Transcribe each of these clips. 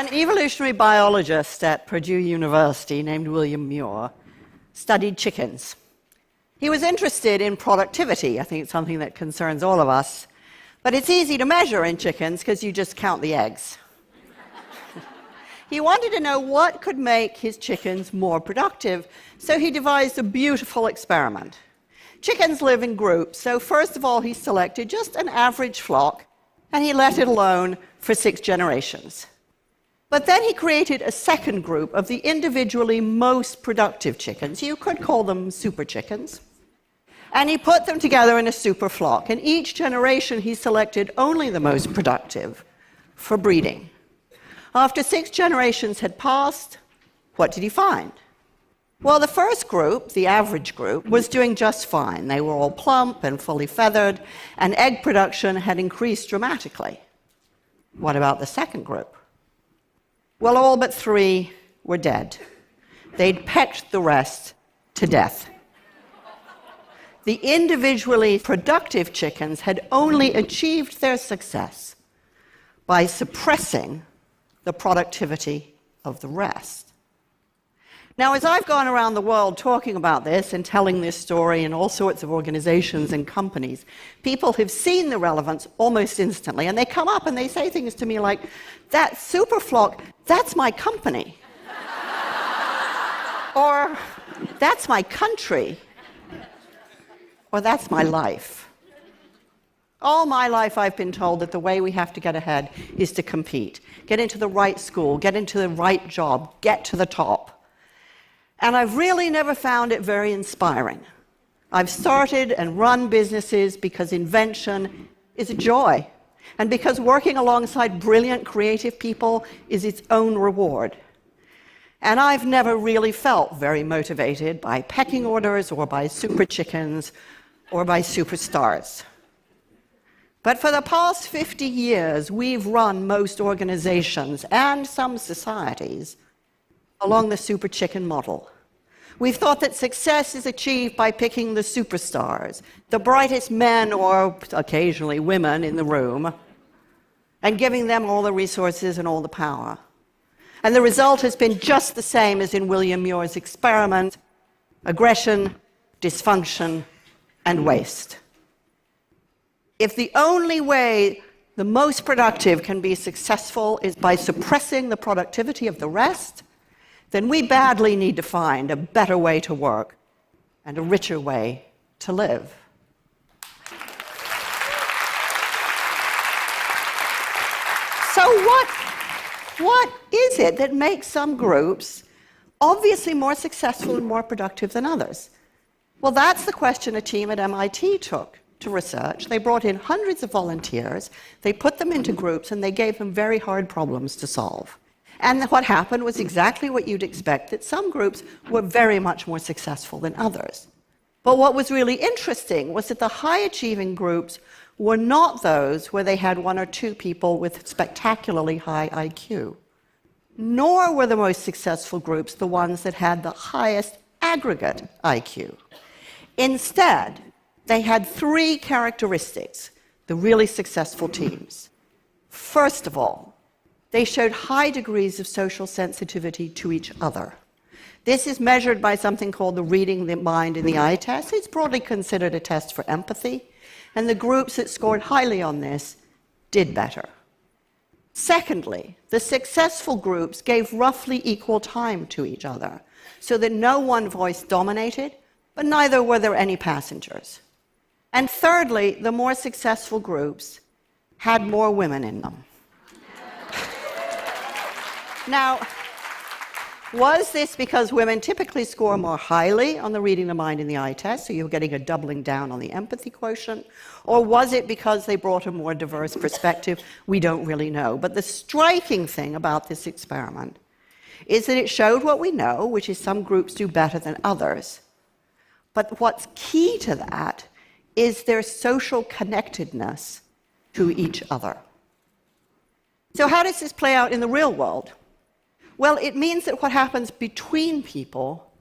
An evolutionary biologist at Purdue University named William Muir studied chickens. He was interested in productivity. I think it's something that concerns all of us. But it's easy to measure in chickens because you just count the eggs. He wanted to know what could make his chickens more productive, so he devised a beautiful experiment. Chickens live in groups, so first of all he selected just an average flock, and he let it alone for 6 generations. But then he created a second group of the individually most productive chickens. You could call them super chickens. And he put them together in a super flock. And each generation he selected only the most productive for breeding. After 6 generations had passed, what did he find? Well, the first group, the average group, was doing just fine. They were all plump and fully feathered, and egg production had increased dramatically. What about the second group? Well, all but 3 were dead. They'd pecked the rest to death. The individually productive chickens had only achieved their success by suppressing the productivity of the rest. Now, as I've gone around the world talking about this and telling this story in all sorts of organizations and companies, people have seen the relevance almost instantly, and they come up and they say things to me like, that superflock, that's my company. Or, that's my country. Or, that's my life. All my life I've been told that the way we have to get ahead is to compete. Get into the right school, get into the right job, get to the top. And I've really never found it very inspiring. I've started and run businesses because invention is a joy, and because working alongside brilliant, creative people is its own reward. And I've never really felt very motivated by pecking orders or by super chickens or by superstars. But for the past 50 years, we've run most organizations and some societies along the super chicken model. We've thought that success is achieved by picking the superstars, the brightest men or occasionally women in the room, and giving them all the resources and all the power. And the result has been just the same as in William Muir's experiment: aggression, dysfunction, and waste. If the only way the most productive can be successful is by suppressing the productivity of the rest, then we badly need to find a better way to work and a richer way to live. So what is it that makes some groups obviously more successful and more productive than others? Well, that's the question a team at MIT took to research. They brought in hundreds of volunteers, they put them into groups, and they gave them very hard problems to solve. And what happened was exactly what you'd expect, that some groups were very much more successful than others. But what was really interesting was that the high-achieving groups were not those where they had 1 or 2 people with spectacularly high IQ. Nor were the most successful groups the ones that had the highest aggregate IQ. Instead, they had 3 characteristics, the really successful teams. First of all, they showed high degrees of social sensitivity to each other. This is measured by something called the reading the mind in the eye test. It's broadly considered a test for empathy, and the groups that scored highly on this did better. Secondly, the successful groups gave roughly equal time to each other, so that no one voice dominated, but neither were there any passengers. And thirdly, the more successful groups had more women in them. Now, was this because women typically score more highly on the reading the mind in the eye test, so you're getting a doubling down on the empathy quotient? Or was it because they brought a more diverse perspective? We don't really know. But the striking thing about this experiment is that it showed what we know, which is some groups do better than others. But what's key to that is their social connectedness to each other. So how does this play out in the real world? Well, it means that what happens between people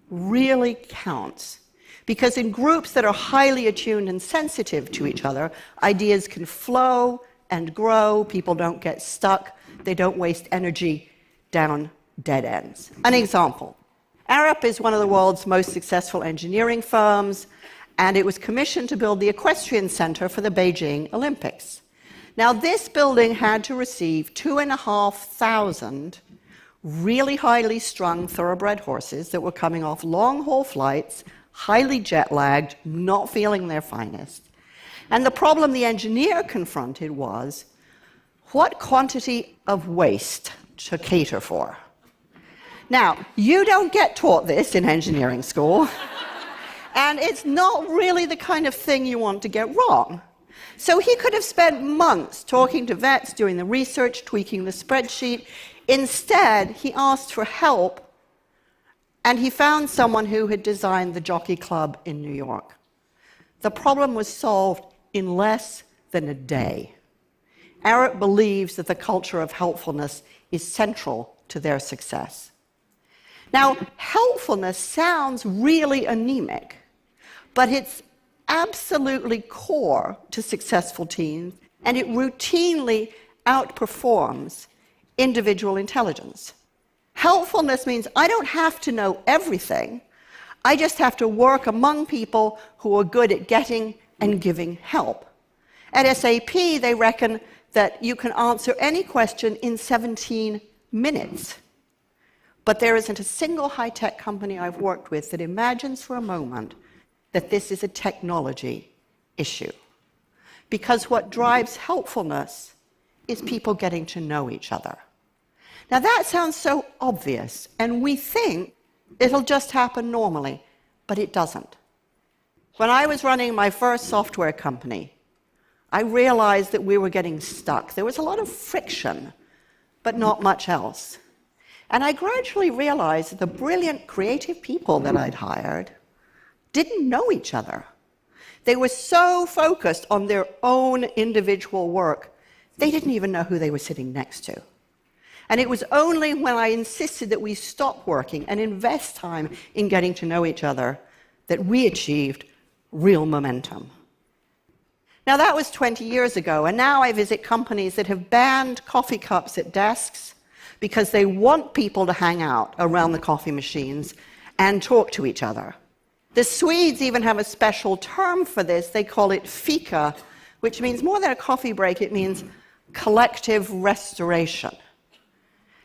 really counts. Because in groups that are highly attuned and sensitive to each other, ideas can flow and grow, people don't get stuck, They don't waste energy down dead ends. An example. Arup is one of the world's most successful engineering firms, and it was commissioned to build the equestrian center for the Beijing Olympics. Now, this building had to receive 2,500 really highly strung thoroughbred horses that were coming off long-haul flights, highly jet-lagged, not feeling their finest. And the problem the engineer confronted was, what quantity of waste to cater for? Now, you don't get taught this in engineering school, and it's not really the kind of thing you want to get wrong. So he could have spent months talking to vets, doing the research, tweaking the spreadsheet. Instead, he asked for help, and he found someone who had designed the Jockey Club in New York. The problem was solved in less than a day. Arup believes that the culture of helpfulness is central to their success. Now, helpfulness sounds really anemic, but it's absolutely core to successful teams, and it routinely outperforms individual intelligence. Helpfulness means I don't have to know everything. I just have to work among people who are good at getting and giving help. At SAP, they reckon that you can answer any question in 17 minutes. But there isn't a single high-tech company I've worked with that imagines for a moment that this is a technology issue. Because what drives helpfulness is people getting to know each other. Now that sounds so obvious, and we think it'll just happen normally, but it doesn't. When I was running my first software company, I realized that we were getting stuck. There was a lot of friction, but not much else. And I gradually realized that the brilliant creative people that I'd hired didn't know each other. They were so focused on their own individual work, they didn't even know who they were sitting next to. And it was only when I insisted that we stop working and invest time in getting to know each other that we achieved real momentum. Now, that was 20 years ago, and now I visit companies that have banned coffee cups at desks because they want people to hang out around the coffee machines and talk to each other. The Swedes even have a special term for this. They call it fika, which means more than a coffee break, it means collective restoration.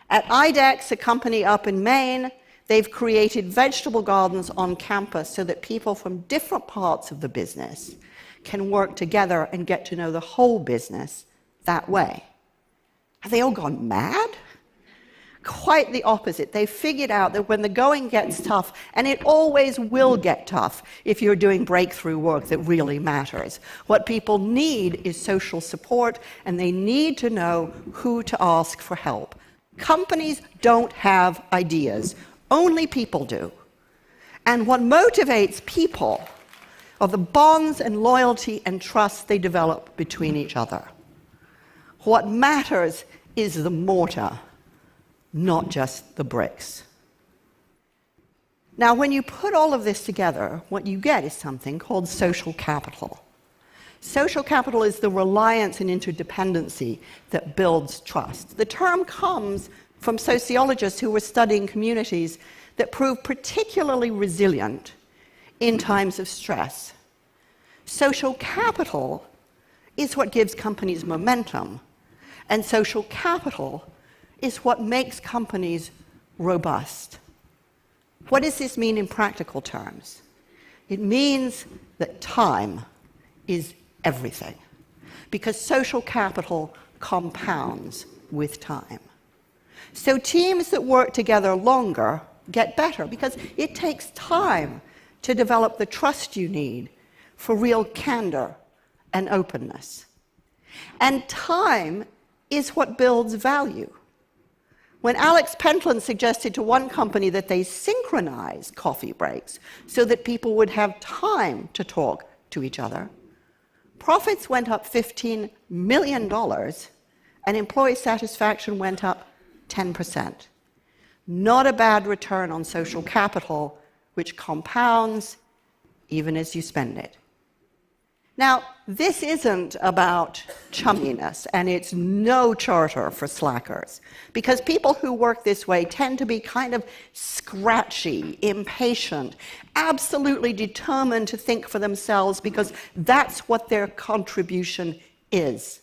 At IDEX, a company up in Maine, they've created vegetable gardens on campus so that people from different parts of the business can work together and get to know the whole business that way. Have they all gone mad? Quite the opposite. They figured out that when the going gets tough, and it always will get tough if you're doing breakthrough work that really matters, what people need is social support, and they need to know who to ask for help. Companies don't have ideas. Only people do. And what motivates people are the bonds and loyalty and trust they develop between each other. What matters is the mortar, not just the bricks. Now, when you put all of this together, what you get is something called social capital. Social capital is the reliance and interdependency that builds trust. The term comes from sociologists who were studying communities that prove particularly resilient in times of stress. Social capital is what gives companies momentum, and social capital is what makes companies robust. What does this mean in practical terms? It means that time is everything, because social capital compounds with time. So teams that work together longer get better, because it takes time to develop the trust you need for real candor and openness. And time is what builds value. When Alex Pentland suggested to one company that they synchronize coffee breaks so that people would have time to talk to each other, profits went up $15 million and employee satisfaction went up 10%. Not a bad return on social capital, which compounds even as you spend it. Now, this isn't about chumminess, and it's no charter for slackers, because people who work this way tend to be kind of scratchy, impatient, absolutely determined to think for themselves, because that's what their contribution is.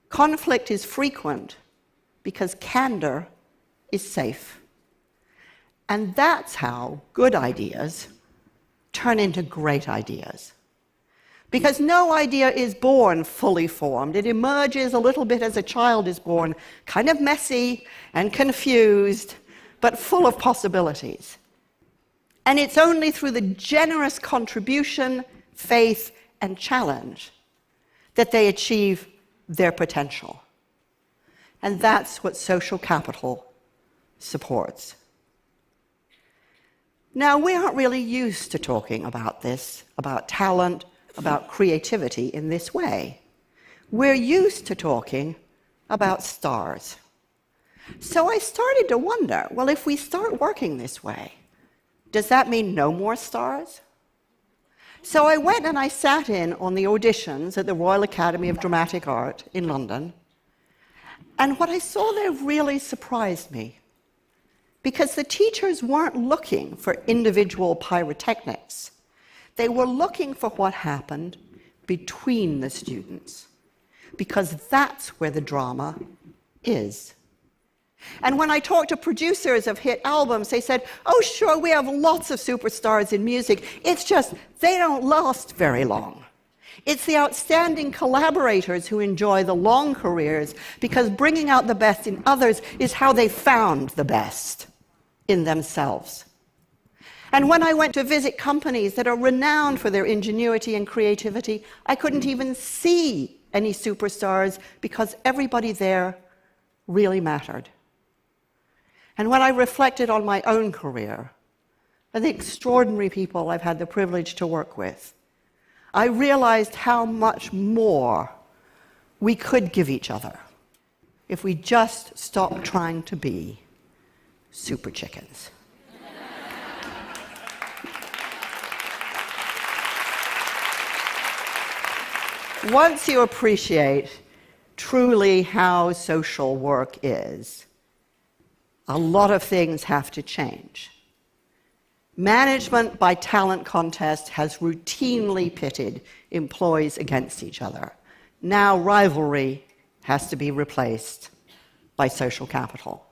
Conflict is frequent because candor is safe. And that's how good ideas turn into great ideas. Because no idea is born fully formed. It emerges a little bit as a child is born, kind of messy and confused, but full of possibilities. And it's only through the generous contribution, faith, and challenge that they achieve their potential. And that's what social capital supports. Now, we aren't really used to talking about this, about talent, about creativity in this way. We're used to talking about stars. So I started to wonder, well, if we start working this way, does that mean no more stars? So I went and I sat in on the auditions at the Royal Academy of Dramatic Art in London, and what I saw there really surprised me, because the teachers weren't looking for individual pyrotechnics. They were looking for what happened between the students, because that's where the drama is. And when I talked to producers of hit albums, they said, oh, sure, we have lots of superstars in music. It's just they don't last very long. It's the outstanding collaborators who enjoy the long careers, because bringing out the best in others is how they found the best in themselves. And when I went to visit companies that are renowned for their ingenuity and creativity, I couldn't even see any superstars, because everybody there really mattered. And when I reflected on my own career and the extraordinary people I've had the privilege to work with, I realized how much more we could give each other if we just stopped trying to be super chickens. Once you appreciate truly how social work is, a lot of things have to change. Management by talent contest has routinely pitted employees against each other. Now rivalry has to be replaced by social capital.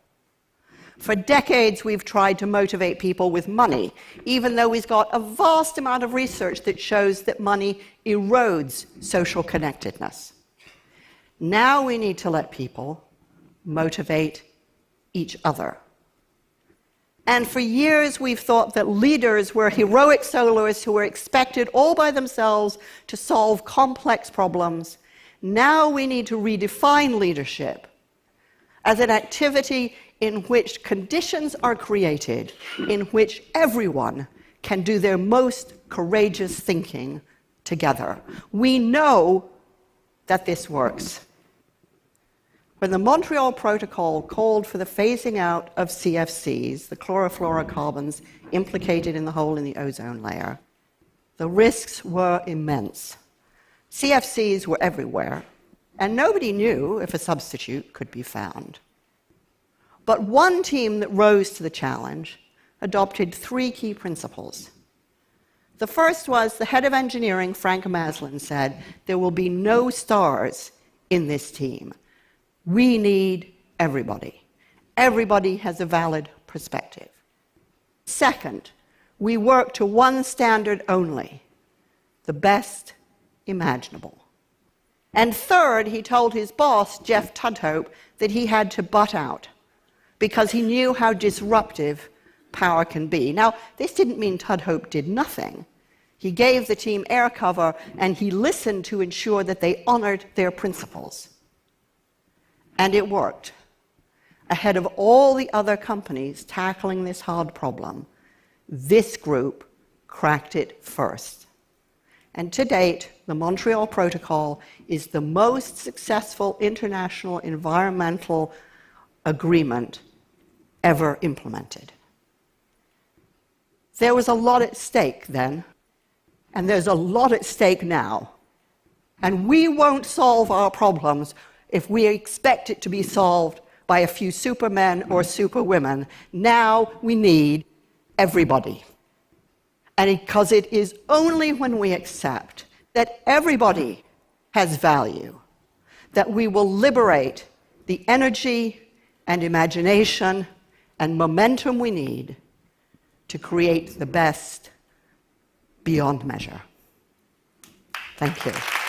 For decades, we've tried to motivate people with money, even though we've got a vast amount of research that shows that money erodes social connectedness. Now we need to let people motivate each other. And for years, we've thought that leaders were heroic soloists who were expected all by themselves to solve complex problems. Now we need to redefine leadership as an activity in which conditions are created, in which everyone can do their most courageous thinking together. We know that this works. When the Montreal Protocol called for the phasing out of CFCs, the chlorofluorocarbons implicated in the hole in the ozone layer, the risks were immense. CFCs were everywhere, and nobody knew if a substitute could be found. But one team that rose to the challenge adopted 3 key principles. The first was the head of engineering, Frank Maslin, said, there will be no stars in this team. We need everybody. Everybody has a valid perspective. Second, we work to one standard only, the best imaginable. And third, he told his boss, Jeff Tudhope, that he had to butt out, because he knew how disruptive power can be. Now, this didn't mean Tudhope did nothing. He gave the team air cover, and he listened to ensure that they honored their principles. And it worked. Ahead of all the other companies tackling this hard problem, this group cracked it first. And to date, the Montreal Protocol is the most successful international environmental agreement ever implemented. There was a lot at stake then, and there's a lot at stake now And we won't solve our problems if we expect it to be solved by a few supermen or superwomen. Now we need everybody. And because it is only when we accept that everybody has value that we will liberate the energy and imagination and momentum we need to create the best beyond measure. Thank you.